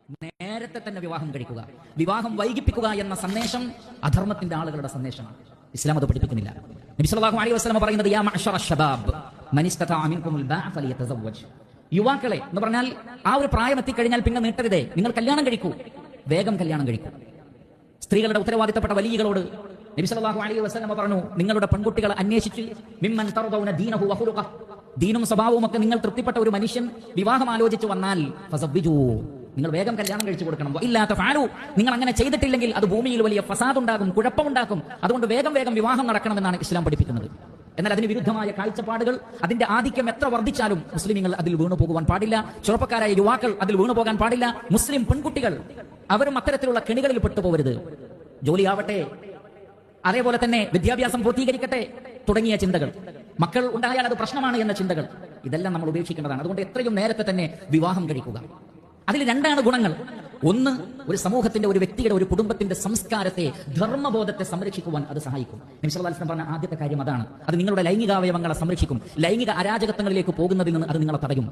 നേരത്തെ തന്നെ വിവാഹം കഴിക്കുക, വിവാഹം വൈകിപ്പിക്കുക എന്ന സന്ദേശം അധർമ്മത്തിന്റെ ആളുകളുടെ സന്ദേശമാണ്. ഇസ്ലാം അത് പഠിപ്പിക്കുന്നില്ല. നബി സല്ലല്ലാഹു അലൈഹി വസല്ലം പറയുന്നത് യാ മഅ്ശറ ശബാബ് മൻ ഇസ്തതഅ മിൻകുമുൽ ബാഅ ഫലിയതസവ്വജ്. യുവാക്കളെ എന്ന് പറഞ്ഞാൽ ആ ഒരു പ്രായം എത്തിക്കഴിഞ്ഞാൽ പിന്നെ നീട്ടരുതേ, നിങ്ങൾ കല്യാണം കഴിക്കൂ, വേഗം കല്യാണം കഴിക്കൂ. സ്ത്രീകളുടെ ഉത്തരവാദിത്തപ്പെട്ട വലിയകളോട് നബി സല്ലല്ലാഹു അലൈഹി വസല്ലം പറഞ്ഞു, നിങ്ങളുടെ പെൺകുട്ടികളെ അന്വേഷിച്ച് മിമ്മൻ തർദൗന ദീനഹു വഖുലുഖഹ, ദീനും സ്വഭാവവും ഒക്കെ നിങ്ങൾ തൃപ്തിപ്പെട്ട ഒരു മനുഷ്യൻ വിവാഹം ആലോചിച്ച് വന്നാൽ ഫസവ്വിജൂ, നിങ്ങൾ വേഗം കല്യാണം കഴിച്ചു കൊടുക്കണം. ഇല്ലാത്ത ഫാലു, നിങ്ങൾ അങ്ങനെ ചെയ്തിട്ടില്ലെങ്കിൽ അത് ഭൂമിയിൽ വലിയ ഫസാദ് ഉണ്ടാകും, കുഴപ്പമുണ്ടാക്കും. അതുകൊണ്ട് വേഗം വേഗം വിവാഹം നടക്കണമെന്നാണ് ഇസ്ലാം പഠിപ്പിക്കുന്നത്. എന്നാൽ അതിന് വിരുദ്ധമായ കാഴ്ചപ്പാടുകൾ, അതിന്റെ ആധിക്യം എത്ര വർദ്ധിച്ചാലും മുസ്ലിങ്ങൾ അതിൽ വീണു പോകുവാൻ പാടില്ല. ചെറുപ്പക്കാരായ യുവാക്കൾ അതിൽ വീണു പോകാൻ പാടില്ല. മുസ്ലിം പെൺകുട്ടികൾ അവരും അത്തരത്തിലുള്ള കെണികളിൽ പെട്ടുപോകരുത്. ജോലിയാവട്ടെ, അതേപോലെ തന്നെ വിദ്യാഭ്യാസം പൂർത്തീകരിക്കട്ടെ തുടങ്ങിയ ചിന്തകൾ, മക്കൾ ഉണ്ടായാൽ അത് പ്രശ്നമാണ് എന്ന ചിന്തകൾ, ഇതെല്ലാം നമ്മൾ ഉപേക്ഷിക്കേണ്ടതാണ്. അതുകൊണ്ട് എത്രയും നേരത്തെ തന്നെ വിവാഹം കഴിക്കുക. അതിൽ രണ്ടാണ് ഗുണങ്ങൾ. ഒന്ന്, ഒരു സമൂഹത്തിന്റെ, ഒരു വ്യക്തിയുടെ, ഒരു കുടുംബത്തിന്റെ സംസ്കാരത്തെ, ധർമ്മബോധത്തെ സംരക്ഷിക്കുവാൻ അത് സഹായിക്കും. നബി സല്ലല്ലാഹു അലൈഹി വസല്ലം പറഞ്ഞ ആദ്യത്തെ കാര്യം അതാണ്. അത് നിങ്ങളുടെ ലൈംഗികാവയവങ്ങളെ സംരക്ഷിക്കും. ലൈംഗിക അരാജകത്വങ്ങളിലേക്ക് പോകുന്നതിൽ നിന്ന് അത് നിങ്ങളെ തടയും.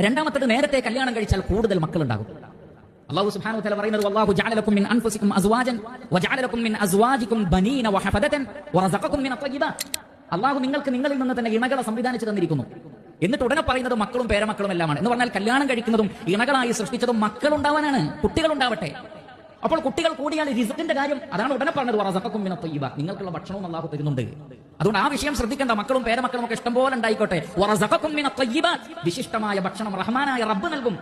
രണ്ടാമത്തേത്, നേരത്തെ കല്യാണം കഴിച്ചാൽ കൂടുതൽ മക്കളുണ്ടാകും. അല്ലാഹു സുബ്ഹാനഹു വ തആല പറയുന്നത് വല്ലാഹു ജഅല ലക്കും മിൻ അൻഫുസികും അസ്വാജൻ വജഅല ലക്കും മിൻ അസ്വാജികും ബനീന വഹഫദതൻ വറസഖക്കും മിൻ അത്വയ്യിബാത്ത്. അല്ലാഹു നിങ്ങൾക്ക് നിങ്ങളിൽ നിന്ന് തന്നെ ഇണകളെ സംവിധാനിച്ചു തന്നിരിക്കുന്നു. എന്നിട്ട് ഉടനെ പറയുന്നത് മക്കളും പേരമക്കളും എല്ലാമാണ്. എന്ന് പറഞ്ഞാൽ കല്യാണം കഴിക്കുന്നതും ഇണകളായി സൃഷ്ടിച്ചതും മക്കളുണ്ടാവാനാണ്, കുട്ടികളുണ്ടാവട്ടെ. അപ്പോൾ കുട്ടികൾ കൂടിയാൽ റിസ്കിന്റെ കാര്യം അതാണ് ഉടനെ പറഞ്ഞത് വറസഖക്കും മിൻ അത്വയ്യിബാത്ത്, നിങ്ങൾക്കുള്ള ഭക്ഷണവും അല്ലാഹു തരുന്നുണ്ട്. അതുകൊണ്ട് ആ വിഷയം ശ്രദ്ധിക്കേണ്ട. മക്കളും പേരമക്കളും ഒക്കെ ഇഷ്ടം പോലെ ഉണ്ടായിക്കോട്ടെ. വറസഖക്കും മിൻ അത്വയ്യിബാത്ത്, വിശിഷ്ടമായ ഭക്ഷണം റഹ്മാനായ റബ്ബ് നൽകും.